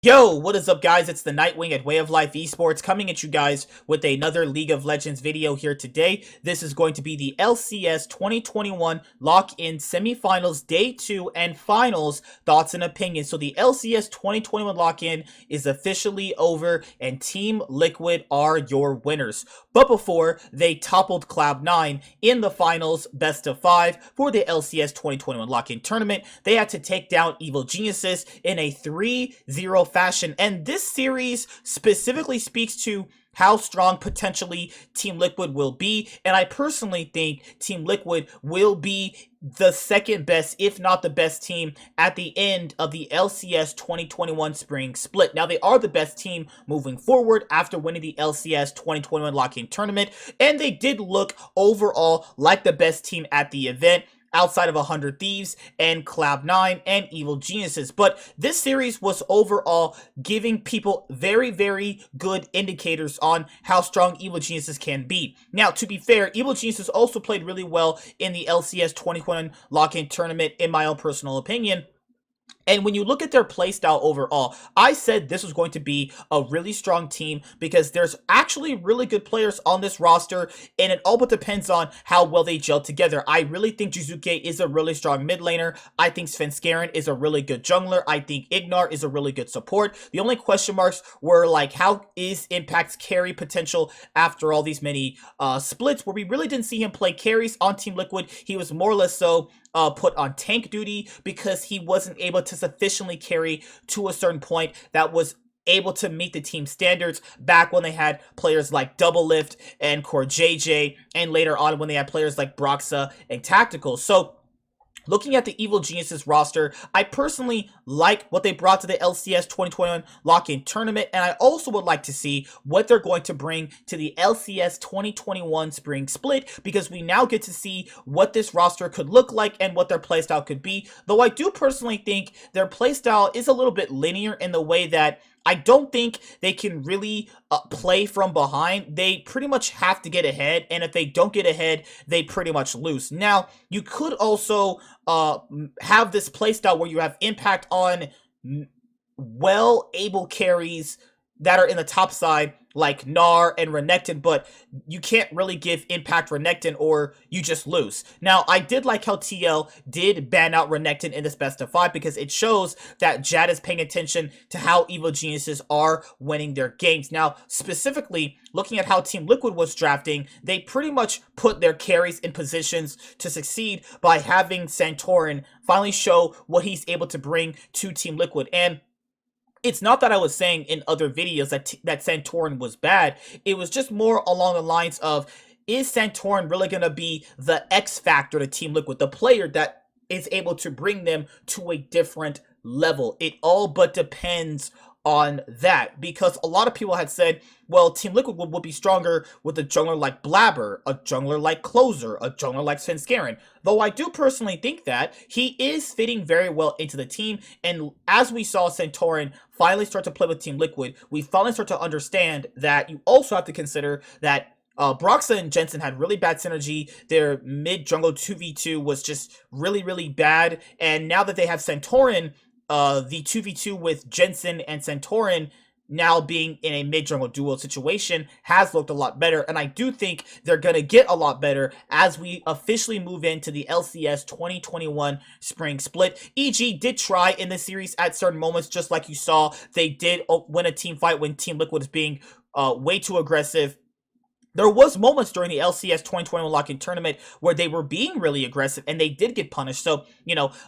Yo, what is up guys? It's the Nightwing at Way of Life Esports coming at you guys with another League of Legends video here today. This is going to be the LCS 2021 Lock-In Semifinals Day 2 and Finals Thoughts and Opinions. So the LCS 2021 Lock-In is officially over and Team Liquid are your winners. But before, they toppled Cloud9 in the finals best of 5 for the LCS 2021 Lock-In tournament. They had to take down Evil Geniuses in a 3-0 fashion, and this series specifically speaks to how strong potentially Team Liquid will be, and I personally think Team Liquid will be the second best, if not the best team at the end of the LCS 2021 Spring Split. Now, they are the best team moving forward after winning the LCS 2021 Lock-In tournament, and they did look overall like the best team at the event, outside of 100 Thieves and Cloud9 and Evil Geniuses. But this series was overall giving people very, very good indicators on how strong Evil Geniuses can be. Now, to be fair, Evil Geniuses also played really well in the LCS 2021 Lock-In tournament, in my own personal opinion. And when you look at their playstyle overall, I said this was going to be a really strong team because there's actually really good players on this roster, and it all but depends on how well they gel together. I really think Jizuke is a really strong mid laner. I think Svenskeren is a really good jungler. I think Ignar is a really good support. The only question marks were like, how is Impact's carry potential after all these many splits where we really didn't see him play carries on Team Liquid. He was more or less so put on tank duty because he wasn't able to sufficiently carry to a certain point that was able to meet the team standards back when they had players like Double Lift and Core JJ, and later on when they had players like Broxa and Tactical. So looking at the Evil Geniuses roster, I personally like what they brought to the LCS 2021 Lock-In tournament, and I also would like to see what they're going to bring to the LCS 2021 Spring Split, because we now get to see what this roster could look like and what their playstyle could be. Though I do personally think their playstyle is a little bit linear in the way that I don't think they can really play from behind. They pretty much have to get ahead, and if they don't get ahead, they pretty much lose. Now, you could also have this playstyle where you have Impact on well-able carries that are in the top side, like Gnar and Renekton, but you can't really give Impact Renekton or you just lose. Now, I did like how TL did ban out Renekton in this best of 5 because it shows that Jad is paying attention to how Evil Geniuses are winning their games. Now, specifically, looking at how Team Liquid was drafting, they pretty much put their carries in positions to succeed by having Santorin finally show what he's able to bring to Team Liquid. And it's not that I was saying in other videos that Santorin was bad. It was just more along the lines of, is Santorin really going to be the X factor to Team Liquid, the player that is able to bring them to a different level? It all but depends on that, because a lot of people had said, well, Team Liquid would be stronger with a jungler like Blabber, a jungler like Closer, a jungler like Svenskeren. Though I do personally think that he is fitting very well into the team, and as we saw Santorin finally start to play with Team Liquid, we finally start to understand that you also have to consider that Broxa and Jensen had really bad synergy. Their mid-jungle 2v2 was just really, really bad, and now that they have Santorin, the 2v2 with Jensen and Santorin now being in a mid-jungle duo situation has looked a lot better, and I do think they're going to get a lot better as we officially move into the LCS 2021 Spring Split. EG did try in this series at certain moments, just like you saw. They did win a team fight when Team Liquid is being way too aggressive. There was moments during the LCS 2021 Lock-In tournament where they were being really aggressive and they did get punished. So,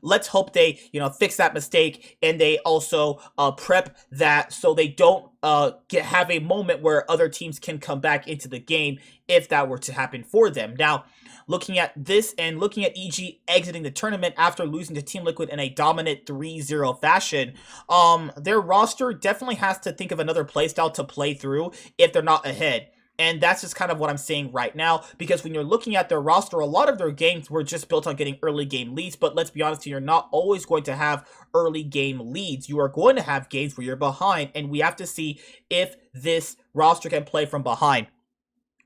let's hope they, fix that mistake, and they also prep that so they don't have a moment where other teams can come back into the game if that were to happen for them. Now, looking at this and looking at EG exiting the tournament after losing to Team Liquid in a dominant 3-0 fashion, their roster definitely has to think of another playstyle to play through if they're not ahead. And that's just kind of what I'm saying right now, because when you're looking at their roster, a lot of their games were just built on getting early game leads. But let's be honest, you're not always going to have early game leads. You are going to have games where you're behind, and we have to see if this roster can play from behind.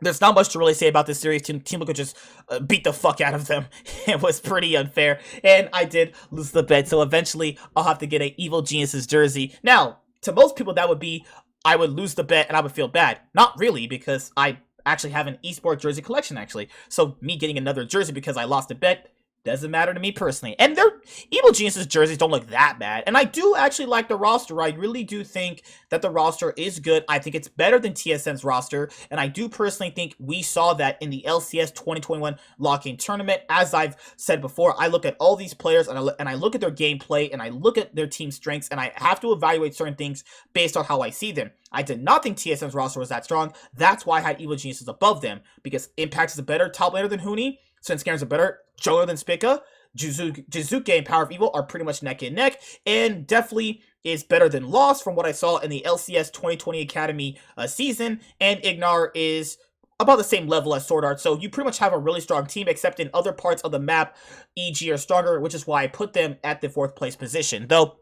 There's not much to really say about this series. Team Liquid just beat the fuck out of them. It was pretty unfair, and I did lose the bet, so eventually I'll have to get a Evil Geniuses jersey. Now, to most people that would be, I would lose the bet and I would feel bad. Not really, because I actually have an esports jersey collection, actually. So me getting another jersey because I lost a bet doesn't matter to me personally. And their Evil Geniuses jerseys don't look that bad. And I do actually like the roster. I really do think that the roster is good. I think it's better than TSM's roster. And I do personally think we saw that in the LCS 2021 lock-in tournament. As I've said before, I look at all these players and I look at their gameplay and I look at their team strengths and I have to evaluate certain things based on how I see them. I did not think TSM's roster was that strong. That's why I had Evil Geniuses above them, because Impact is a better top laner than Huni. Svenskeren is a better jungler than Spica. Jizuke and Power of Evil are pretty much neck and neck, and definitely is better than Lost from what I saw in the LCS 2020 Academy season, and Ignar is about the same level as Sword Art, so you pretty much have a really strong team, except in other parts of the map, EG are stronger, which is why I put them at the 4th place position, though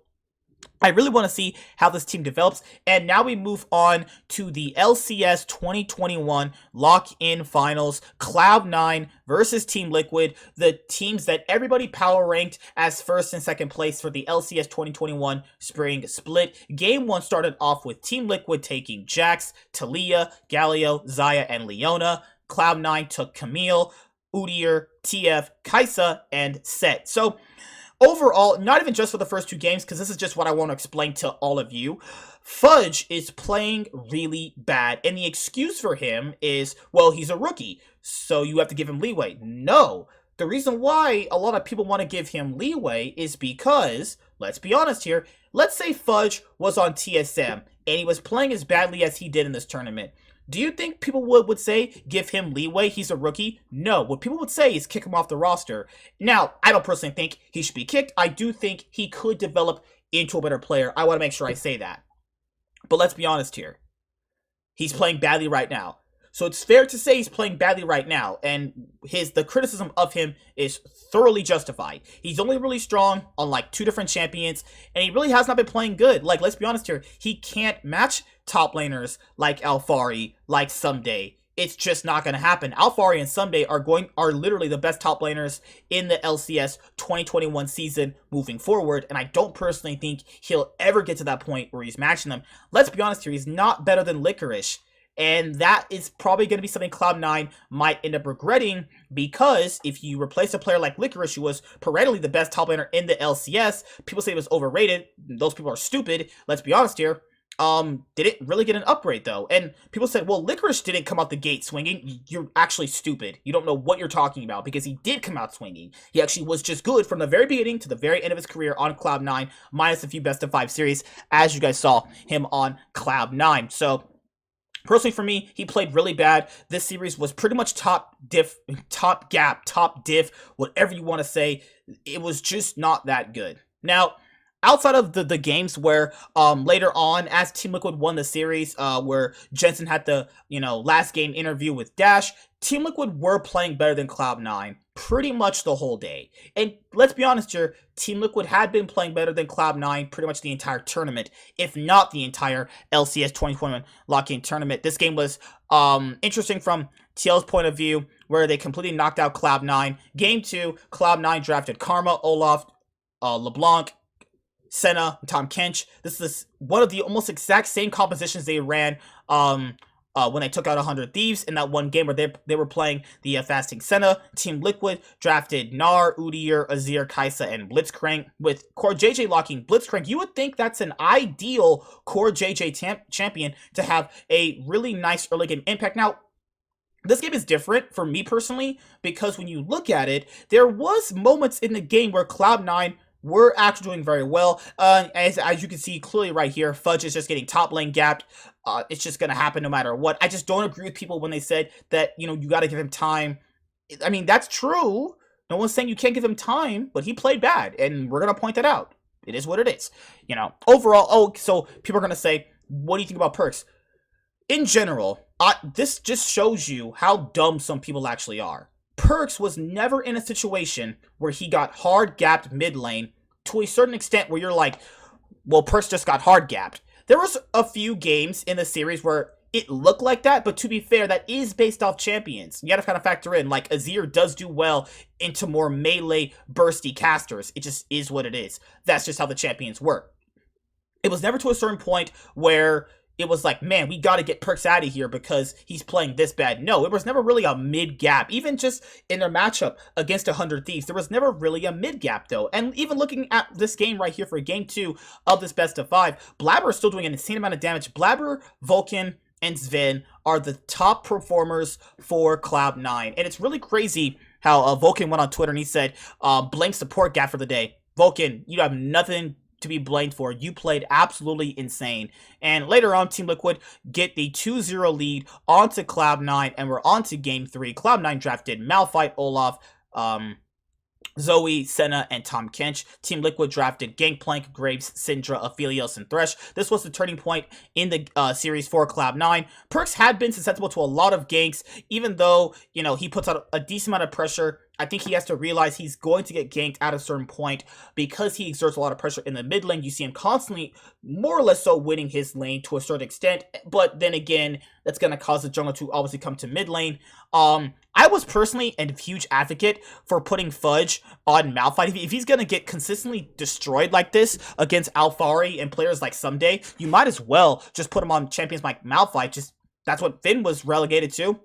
I really want to see how this team develops. And now we move on to the LCS 2021 lock-in finals. Cloud9 versus Team Liquid, the teams that everybody power ranked as 1st and 2nd place for the LCS 2021 spring split. Game 1 started off with Team Liquid taking Jax, Talia, Galio, Xayah, and Leona. Cloud9 took Camille, Udyr, TF, Kai'Sa, and Sett. So overall, not even just for the first 2 games, because this is just what I want to explain to all of you, Fudge is playing really bad. And the excuse for him is, well, he's a rookie, so you have to give him leeway. No. The reason why a lot of people want to give him leeway is because, let's be honest here, let's say Fudge was on TSM and he was playing as badly as he did in this tournament. Do you think people would say, give him leeway, he's a rookie? No, what people would say is kick him off the roster. Now, I don't personally think he should be kicked. I do think he could develop into a better player. I want to make sure I say that. But let's be honest here. He's playing badly right now. So it's fair to say he's playing badly right now, and the criticism of him is thoroughly justified. He's only really strong on like 2 different champions, and he really has not been playing good. Like, let's be honest here, he can't match top laners like Alphari, like Someday. It's just not going to happen. Alphari and Someday are literally the best top laners in the LCS 2021 season moving forward, and I don't personally think he'll ever get to that point where he's matching them. Let's be honest here, he's not better than Licorice. And that is probably going to be something Cloud9 might end up regretting, because if you replace a player like Licorice, who was perennially the best top laner in the LCS, people say it was overrated. Those people are stupid. Let's be honest here. Didn't really get an upgrade, though. And people said, well, Licorice didn't come out the gate swinging. You're actually stupid. You don't know what you're talking about, because he did come out swinging. He actually was just good from the very beginning to the very end of his career on Cloud9, minus a few best of 5 series, as you guys saw him on Cloud9. So personally, for me, he played really bad. This series was pretty much top diff, whatever you want to say. It was just not that good. Now, outside of the games where later on, as Team Liquid won the series, where Jensen had the last game interview with Dash, Team Liquid were playing better than Cloud9 pretty much the whole day. And let's be honest here, Team Liquid had been playing better than Cloud9 pretty much the entire tournament, if not the entire LCS 2021 lock-in tournament. This game was interesting from TL's point of view, where they completely knocked out Cloud9. Game 2, Cloud9 drafted Karma, Olaf, LeBlanc, Senna, and Tom Kench. This is one of the almost exact same compositions they ran when they took out 100 Thieves in that one game where they were playing the fasting Senna. Team Liquid drafted Gnar, Udyr, Azir, Kai'Sa, and Blitzcrank. With Core JJ locking Blitzcrank, you would think that's an ideal Core JJ champion to have a really nice early game impact. Now, this game is different for me personally, because when you look at it, there was moments in the game where Cloud9 were actually doing very well. As you can see clearly right here, Fudge is just getting top lane gapped. It's just going to happen no matter what. I just don't agree with people when they said that, you got to give him time. I mean, that's true. No one's saying you can't give him time, but he played bad, and we're going to point that out. It is what it is. Overall, so people are going to say, what do you think about Perks? In general, this just shows you how dumb some people actually are. Perks was never in a situation where he got hard gapped mid lane to a certain extent where you're like, well, Perks just got hard gapped. There was a few games in the series where it looked like that, but to be fair, that is based off champions. You gotta kind of factor in, like, Azir does do well into more melee bursty casters. It just is what it is. That's just how the champions work. It was never to a certain point where it was like, man, we got to get Perks out of here because he's playing this bad. No, it was never really a mid gap. Even just in their matchup against 100 Thieves, there was never really a mid gap, though. And even looking at this game right here for game 2 of this best of 5, Blabber is still doing an insane amount of damage. Blabber, Vulcan, and Sven are the top performers for Cloud9. And it's really crazy how Vulcan went on Twitter and he said, blame support gap for the day. Vulcan, you have nothing to be blamed for. You played absolutely insane. And later on, Team Liquid get the 2-0 lead onto Cloud9, and we're on to game 3. Cloud9 drafted Malphite, Olaf, Zoe, Senna, and Tom Kench. Team Liquid drafted Gangplank, Graves, Syndra, Aphelios, and Thresh. This was the turning point in the series for Cloud9. Perks had been susceptible to a lot of ganks, even though, you know, he puts out a decent amount of pressure. I think he has to realize he's going to get ganked at a certain point because he exerts a lot of pressure in the mid lane. You see him constantly, more or less so, winning his lane to a certain extent. But then again, that's going to cause the jungle to obviously come to mid lane. I was personally a huge advocate for putting Fudge on Malphite. If he's going to get consistently destroyed like this against Alphari and players like Someday, you might as well just put him on champions like Malphite. Just that's what Finn was relegated to.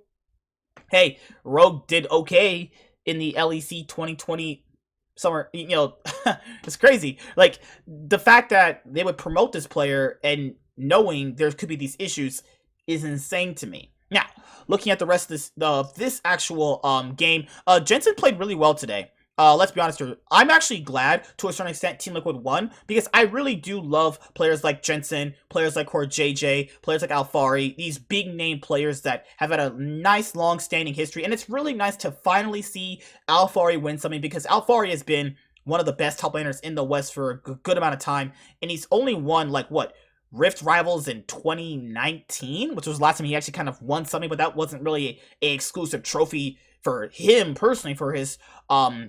Hey, Rogue did okay in the LEC 2020 summer, you know, it's crazy. Like, the fact that they would promote this player and knowing there could be these issues is insane to me. Now, looking at the rest of this actual game, Jensen played really well today. Let's be honest here. I'm actually glad to a certain extent Team Liquid won because I really do love players like Jensen, players like JJ, players like Alphari, these big name players that have had a nice long standing history. And it's really nice to finally see Alphari win something because Alphari has been one of the best top laners in the West for a good amount of time. And he's only won like what? Rift Rivals in 2019, which was the last time he actually kind of won something, but that wasn't really a exclusive trophy for him personally, for his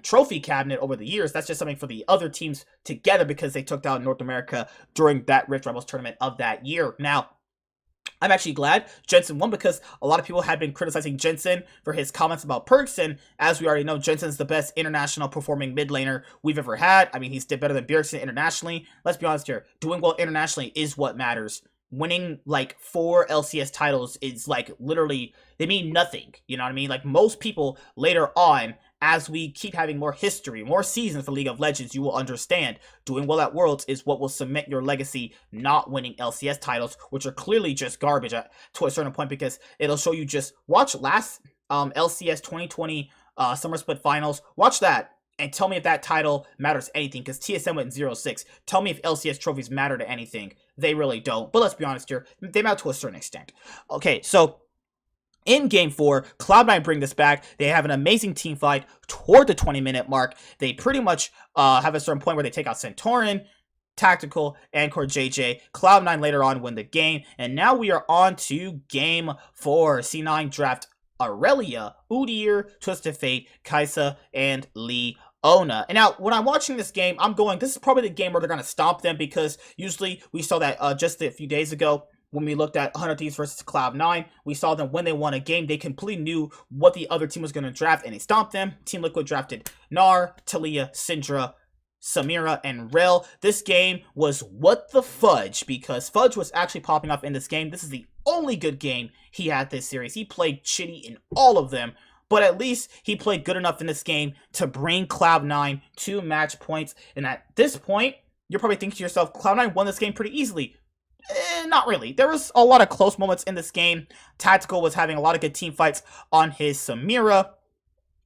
trophy cabinet over the years. That's just something for the other teams together because they took down North America during that Rift Rivals tournament of that year. Now, I'm actually glad Jensen won because a lot of people had been criticizing Jensen for his comments about Perks, and as we already know, Jensen's the best international performing mid laner we've ever had. I mean, he's did better than Bjergsen internationally. Let's be honest here, doing well internationally is what matters. Winning like 4 LCS titles is like literally, they mean nothing, you know what I mean? Like most people later on, as we keep having more history, more seasons for League of Legends, you will understand doing well at Worlds is what will cement your legacy, not winning LCS titles, which are clearly just garbage to a certain point because it'll show you just, watch last LCS 2020 Summer Split Finals, watch that, and tell me if that title matters anything, because TSM went 0-6. Tell me if LCS trophies matter to anything. They really don't, but let's be honest here, they matter to a certain extent. Okay, so in Game 4, Cloud9 bring this back. They have an amazing team fight toward the 20-minute mark. They pretty much have a certain point where they take out Centauran, Tactical, and JJ. Cloud9 later on win the game. And now we are on to Game 4. C9 draft Aurelia, Udyr, Twisted Fate, Kai'Sa, and Leona. And now, when I'm watching this game, I'm going, this is probably the game where they're going to stomp them because usually we saw that just a few days ago. When we looked at 100 Thieves versus Cloud9, we saw them when they won a game, they completely knew what the other team was going to draft, and they stomped them. Team Liquid drafted Gnar, Taliyah, Syndra, Samira, and Rell. This game was what the fudge, because Fudge was actually popping off in this game. This is the only good game he had this series. He played shitty in all of them, but at least he played good enough in this game to bring Cloud9 to match points. And at this point, you're probably thinking to yourself, Cloud9 won this game pretty easily. Not really. There was a lot of close moments in this game. Tactical was having a lot of good team fights on his Samira.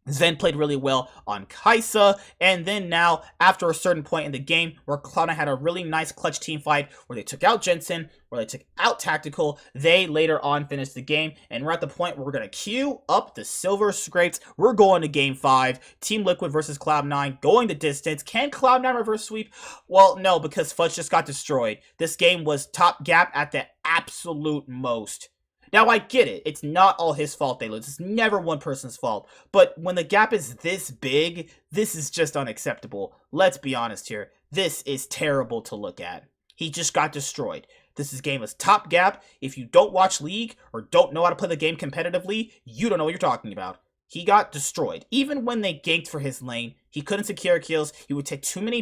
Zen played really well on Kai'Sa, and then now, after a certain point in the game, where Cloud9 had a really nice clutch team fight, where they took out Jensen, where they took out Tactical, they later on finished the game, and we're at the point where we're going to queue up the Silver Scrapes. We're going to Game 5, Team Liquid versus Cloud9, going the distance. Can Cloud9 reverse sweep? Well, no, because Fudge just got destroyed. This game was top gap at the absolute most. Now, I get it. It's not all his fault they lose. It's never one person's fault. But when the gap is this big, this is just unacceptable. Let's be honest here. This is terrible to look at. He just got destroyed. This game is top gap. If you don't watch League or don't know how to play the game competitively, you don't know what you're talking about. He got destroyed. Even when they ganked for his lane, he couldn't secure kills. He would take too many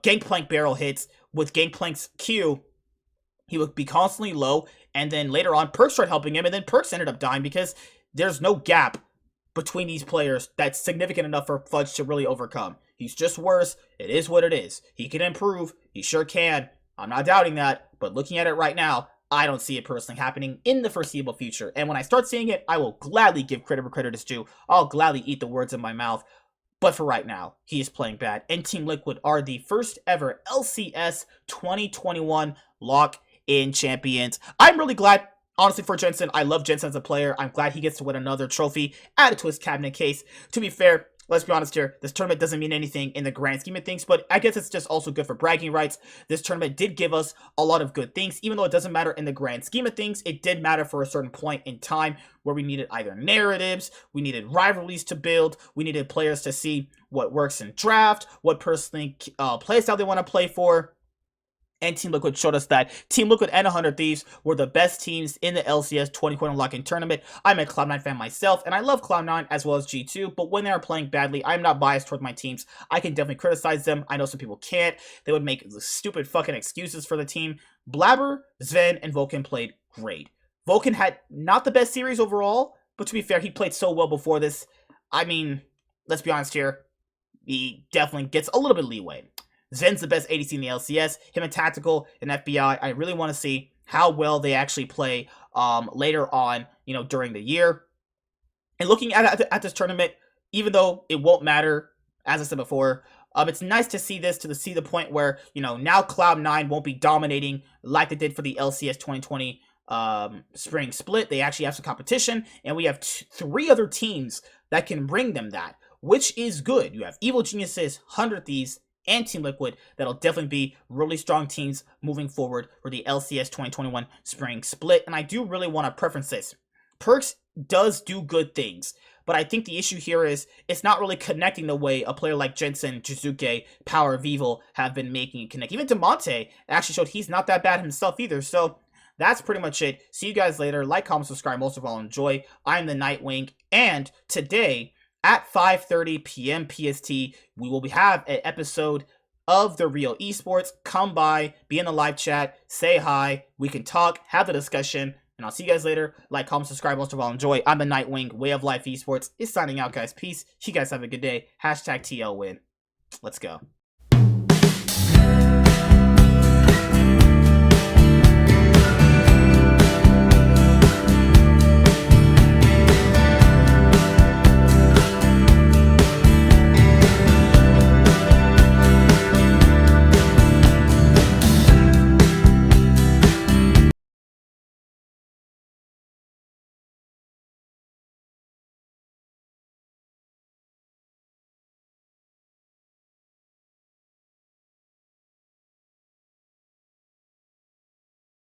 Gangplank barrel hits with Gangplank's Q. He would be constantly low, and then later on, Perks tried helping him, and then Perks ended up dying because there's no gap between these players that's significant enough for Fudge to really overcome. He's just worse. It is what it is. He can improve. He sure can. I'm not doubting that, but looking at it right now, I don't see it personally happening in the foreseeable future. And when I start seeing it, I will gladly give credit where credit is due. I'll gladly eat the words in my mouth. But for right now, he is playing bad. And Team Liquid are the first ever LCS 2021 lock-in champions. I'm really glad, honestly, for Jensen. I love Jensen as a player. I'm glad he gets to win another trophy added to his cabinet case. To be fair, let's be honest here, this tournament doesn't mean anything in the grand scheme of things, but I guess it's just also good for bragging rights. This tournament did give us a lot of good things, even though it doesn't matter in the grand scheme of things. It did matter for a certain point in time where we needed either narratives, we needed rivalries to build, we needed players to see what works in draft, what personally playstyle they want to play for. And Team Liquid showed us that Team Liquid and 100 Thieves were the best teams in the LCS 2020 lock-in tournament. I'm a Cloud9 fan myself, and I love Cloud9 as well as G2, but when they are playing badly, I'm not biased toward my teams. I can definitely criticize them. I know some people can't. They would make stupid fucking excuses for the team. Blabber, Sven, and Vulcan played great. Vulcan had not the best series overall, but to be fair, he played so well before this. I mean, let's be honest here. He definitely gets a little bit of leeway. Zen's the best ADC in the LCS. Him and Tactical and FBI. I really want to see how well they actually play later on, during the year. And looking at this tournament, even though it won't matter, as I said before, it's nice to see this, to see the point where, now Cloud9 won't be dominating like they did for the LCS 2020 spring split. They actually have some competition, and we have 3 other teams that can bring them that, which is good. You have Evil Geniuses, 100 Thieves, and Team Liquid. That'll definitely be really strong teams moving forward for the LCS 2021 spring split. And I do really want to preference this. Perks does do good things, but I think the issue here is it's not really connecting the way a player like Jensen, Jizuke, Power, Vival have been making it connect. Even Demonte actually showed he's not that bad himself either. So that's pretty much it. See you guys later. Like, comment, subscribe. Most of all, enjoy. I'm the Nightwing, and today at 5:30 p.m. PST, we will have an episode of The Real Esports. Come by, be in the live chat, say hi, we can talk, have the discussion, and I'll see you guys later. Like, comment, subscribe, most of all, enjoy. I'm the Nightwing, Way of Life Esports is signing out, guys. Peace. You guys have a good day. #TL win. Let's go.